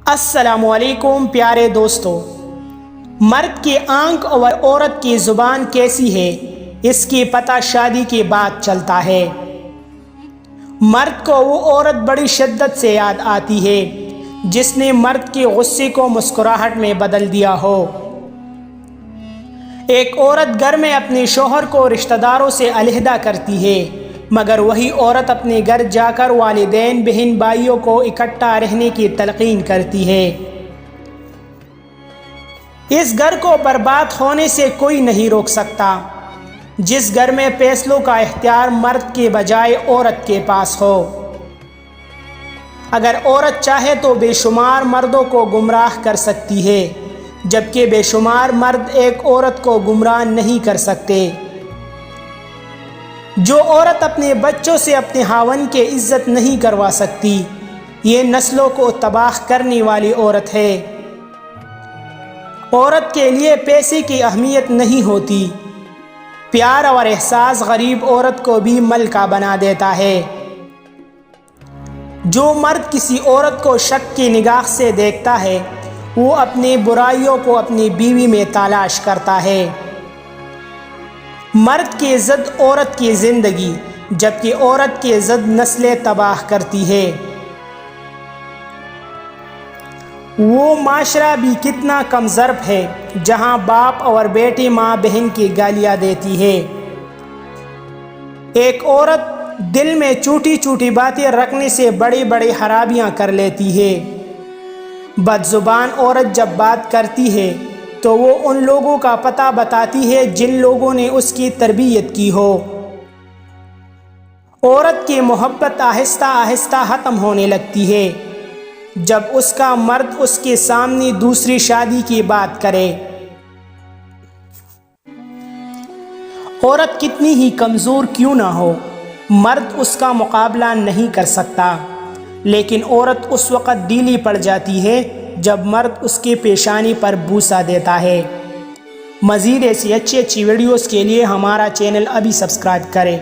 السلام علیکم پیارے دوستو، مرد کی آنکھ اور عورت کی زبان کیسی ہے اس کی پتہ شادی کے بعد چلتا ہے۔ مرد کو وہ عورت بڑی شدت سے یاد آتی ہے جس نے مرد کے غصے کو مسکراہٹ میں بدل دیا ہو۔ ایک عورت گھر میں اپنے شوہر کو رشتہ داروں سے علیحدہ کرتی ہے، مگر وہی عورت اپنے گھر جا کر والدین بہن بھائیوں کو اکٹھا رہنے کی تلقین کرتی ہے۔ اس گھر کو برباد ہونے سے کوئی نہیں روک سکتا جس گھر میں فیصلوں کا اختیار مرد کے بجائے عورت کے پاس ہو۔ اگر عورت چاہے تو بے شمار مردوں کو گمراہ کر سکتی ہے، جبکہ بے شمار مرد ایک عورت کو گمراہ نہیں کر سکتے۔ جو عورت اپنے بچوں سے اپنے خاوند کی عزت نہیں کروا سکتی، یہ نسلوں کو تباہ کرنے والی عورت ہے۔ عورت کے لیے پیسے کی اہمیت نہیں ہوتی، پیار اور احساس غریب عورت کو بھی ملکہ بنا دیتا ہے۔ جو مرد کسی عورت کو شک کی نگاہ سے دیکھتا ہے، وہ اپنی برائیوں کو اپنی بیوی میں تلاش کرتا ہے۔ مرد کی ضد عورت کی زندگی، جبکہ عورت کی ضد نسلیں تباہ کرتی ہے۔ وہ معاشرہ بھی کتنا کم ضرب ہے جہاں باپ اور بیٹی ماں بہن کی گالیاں دیتی ہے۔ ایک عورت دل میں چھوٹی چھوٹی باتیں رکھنے سے بڑی بڑی خرابیاں کر لیتی ہے۔ بد زبان عورت جب بات کرتی ہے تو وہ ان لوگوں کا پتہ بتاتی ہے جن لوگوں نے اس کی تربیت کی ہو۔ عورت کی محبت آہستہ آہستہ ختم ہونے لگتی ہے جب اس کا مرد اس کے سامنے دوسری شادی کی بات کرے۔ عورت کتنی ہی کمزور کیوں نہ ہو، مرد اس کا مقابلہ نہیں کر سکتا، لیکن عورت اس وقت ڈھیلی پڑ جاتی ہے جب مرد اس کی پیشانی پر بوسہ دیتا ہے۔ مزید ایسی اچھی ویڈیوز کے لیے ہمارا چینل ابھی سبسکرائب کریں۔